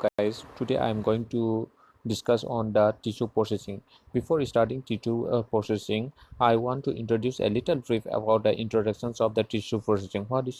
guys, today I am going to discuss on the tissue processing. Before starting tissue processing, I want to introduce a little brief about the introductions of the tissue processing. What is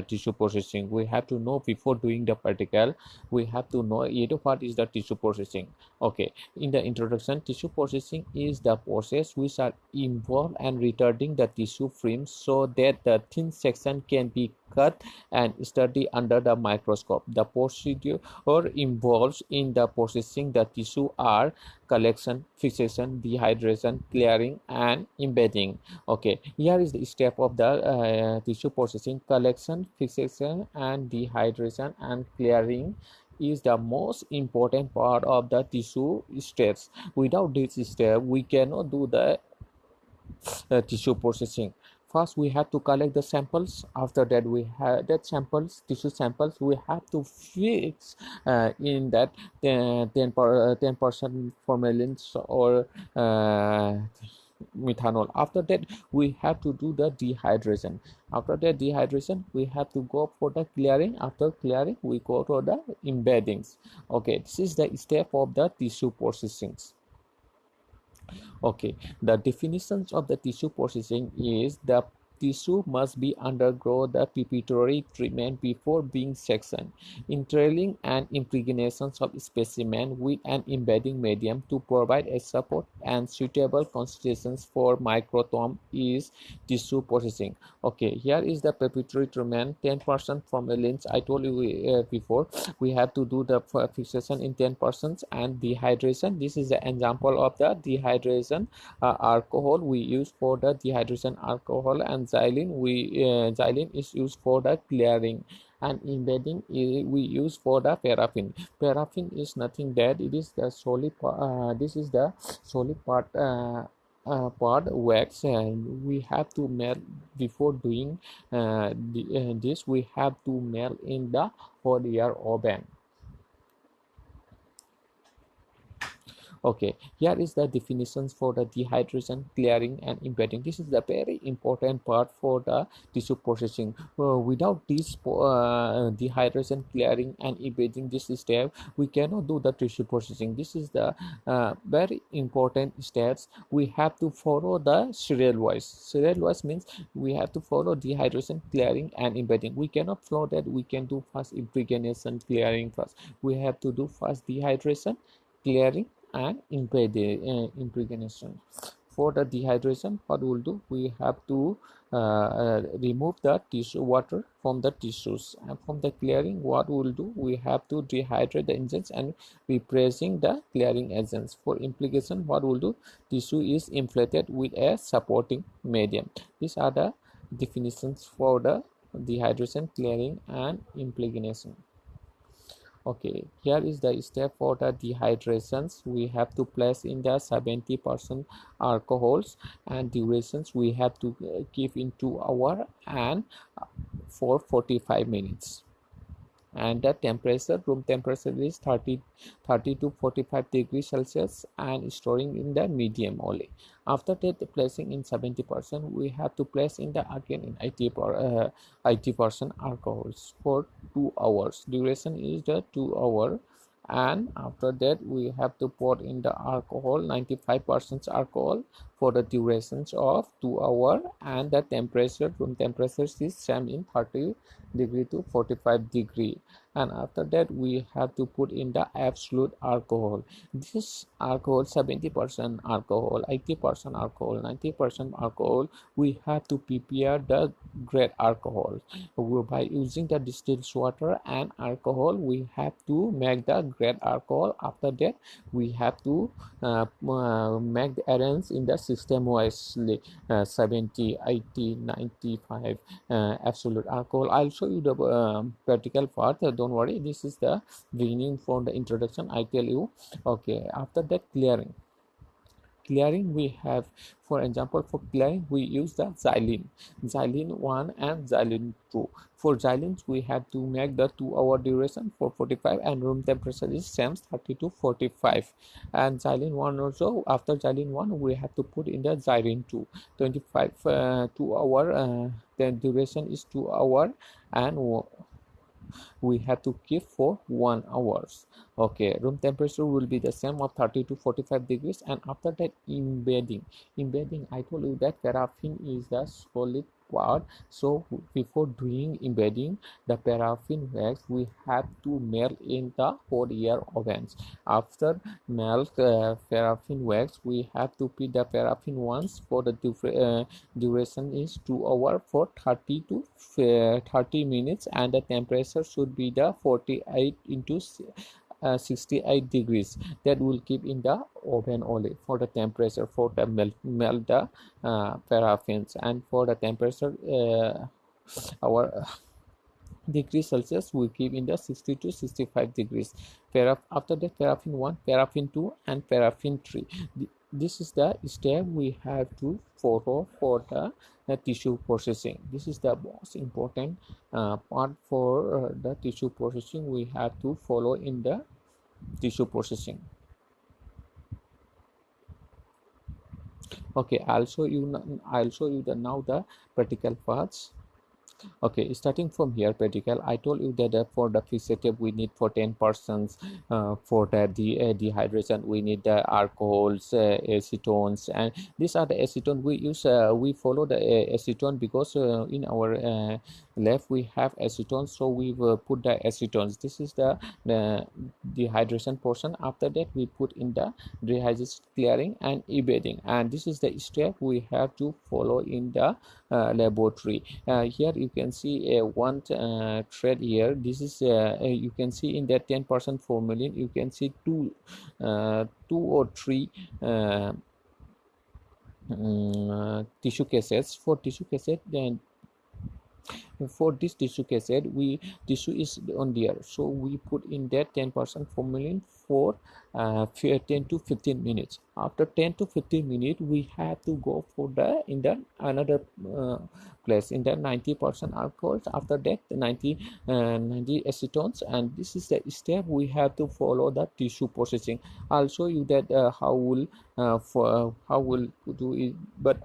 tissue processing? We have to know before doing the practical. We have to know what is the tissue processing. Okay, in the introduction, tissue processing is the process which are involved and retarding the tissue frames so that the thin section can be cut and studied under the microscope. The procedure or involves in the processing the tissue are collection, fixation, dehydration, clearing, and embedding. Okay, here is the step of the tissue processing: collection, fixation, and dehydration and clearing is the most important part of the tissue steps. Without this step, we cannot do the tissue processing. First, we have to collect the samples. After that, we have that samples, tissue samples. We have to fix in that 10% formalin or methanol. After that, we have to do the dehydration. After that dehydration, we have to go for the clearing. After clearing, we go to the embeddings. Okay, this is the step of the tissue processing. Okay, the definitions of the tissue processing is the tissue must be undergo the preparatory treatment before being sectioned, interling and impregnations of specimen with an embedding medium to provide a support and suitable constitutions for microtome is tissue processing. Okay, here is the preparatory treatment: 10% formalins. I told you before we have to do the fixation in 10% and dehydration. This is the example of the dehydration alcohol we use for the dehydration alcohol, and xylene is used for the clearing, and embedding we use for the paraffin. Paraffin is nothing that it is the solid this is the solid part wax, and we have to melt before doing this. We have to melt in the hot air oven. Okay, here is the definitions for the dehydration, clearing, and embedding. This is the very important part for the tissue processing. Without this dehydration, clearing, and embedding this step, we cannot do the tissue processing. This is the very important steps. We have to follow the serial wise. Serial wise means we have to follow dehydration, clearing, and embedding. We cannot follow that. We can do first impregnation, clearing first. We have to do first dehydration, clearing, and impregnation. For the dehydration, what we'll do, we have to remove the tissue water from the tissues, and from the clearing, what we'll do, we have to dehydrate the agents and repressing the clearing agents. For implication, what we'll do, tissue is inflated with a supporting medium. These are the definitions for the dehydration, clearing, and impregnation. Okay, here is the step for the dehydrations. We have to place in the 70% alcohols, and durations we have to keep in 2 hours and for 45 minutes. And the temperature, room temperature is 30 to 45 degrees Celsius, and storing in the medium only. After that, placing in 70%, we have to place in the again in 80% alcohols for 2 hours. Duration is the 2 hour, and after that we have to pour in the alcohol, 95% alcohol, for the durations of 2 hours, and the temperature, room temperature is same in 30 degree to 45 degree. And after that we have to put in the absolute alcohol. This alcohol, 70% alcohol, 80% alcohol, 90% alcohol, we have to prepare the grade alcohol. By using the distilled water and alcohol, we have to make the grade alcohol. After that we have to make the arrange in the system wisely, 70, 80, 95 absolute alcohol. I'll show you the practical part. Don't worry, this is the beginning for the introduction, I tell you. Okay, after that, clearing we have, for example, for clearing we use the xylene 1 and xylene 2. For xylenes we have to make the 2 hour duration for 45, and room temperature is same 30 to 45. And xylene 1 also, after xylene 1 we have to put in the xylene 2, 25 2 hour, then duration is 2 hour, and we have to keep for 1 hours. Okay, room temperature will be the same of 30 to 45 degrees. And after that, embedding, I told you that paraffin is the solid part. So before doing embedding the paraffin wax, we have to melt in the hot air ovens. After melt paraffin wax, we have to put the paraffin once for the duration is 2 hours for 30 to 30 minutes, and the temperature should be the 48 into 68 degrees. That will keep in the oven only for the temperature for the melt the paraffins. And for the temperature our degrees Celsius we keep in the 60 to 65 degrees. After that, paraffin 1, paraffin 2, and paraffin 3. This is the step we have to follow for the tissue processing. This is the most important part for the tissue processing we have to follow in the tissue processing. Okay, I'll show you the now the practical parts. Okay, starting from here, practical. I told you that for the fixative we need for 10%. For the dehydration we need the alcohols, acetones, and these are the acetone we use. We follow the acetone because in our lab we have acetone, so we put the acetones. This is the dehydration portion. After that, we put in the dehydration clearing and embedding, and this is the step we have to follow in the laboratory. Here you can see one thread here. This is you can see in that 10% formalin you can see two or three tissue cassettes. For tissue cassette, then for this tissue cassette tissue is on there, so we put in that 10% formalin for 10 to 15 minutes. After 10 to 15 minutes we have to go for the in the another place in the 90% alcohols. After that, 90 acetones, and this is the step we have to follow the tissue processing. I'll show you that how will do it, but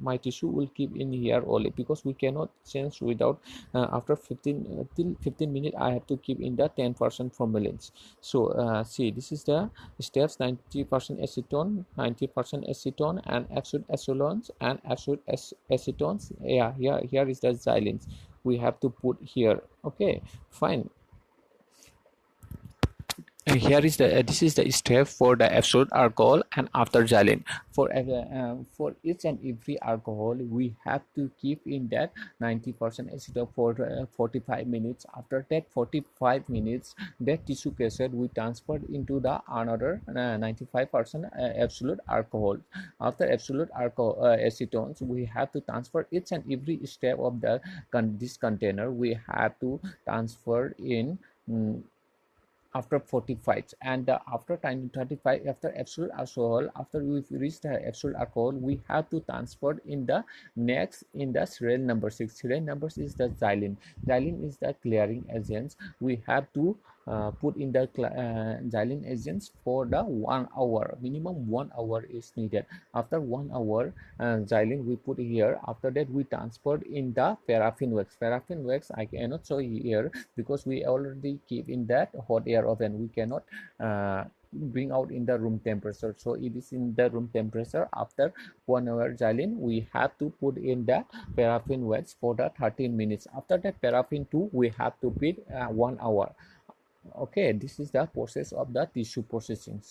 my tissue will keep in here only because we cannot change without after 15 till 15 minutes I have to keep in the 10% formalins. So see, this is the steps: 90% acetone, 90% acetone, and absolute acetons and absolute acetones. Yeah, here is the xylene we have to put here. Okay, fine. Here is the this is the step for the absolute alcohol and after xylene. For each and every alcohol we have to keep in that 90% acetone for 45 minutes. After that 45 minutes, that tissue cassette we transferred into the another 95% absolute alcohol. After absolute alcohol acetones, we have to transfer each and every step of the this container. We have to transfer in after 45, and after time 35, after absolute alcohol, after we reach the absolute alcohol, we have to transfer in the next in the serial number 6. Serial number is the xylene. Xylene is the clearing agents. We have to put in the xylene agents for the 1 hour. Minimum 1 hour is needed. After 1 hour, xylene we put here. After that, we transferred in the paraffin wax. Paraffin wax I cannot show here because we already keep in that hot air oven. We cannot bring out in the room temperature, so it is in the room temperature. After 1 hour xylene, we have to put in the paraffin wax for the 13 minutes. After that, paraffin 2 we have to put 1 hour. Okay, this is the process of the tissue processing.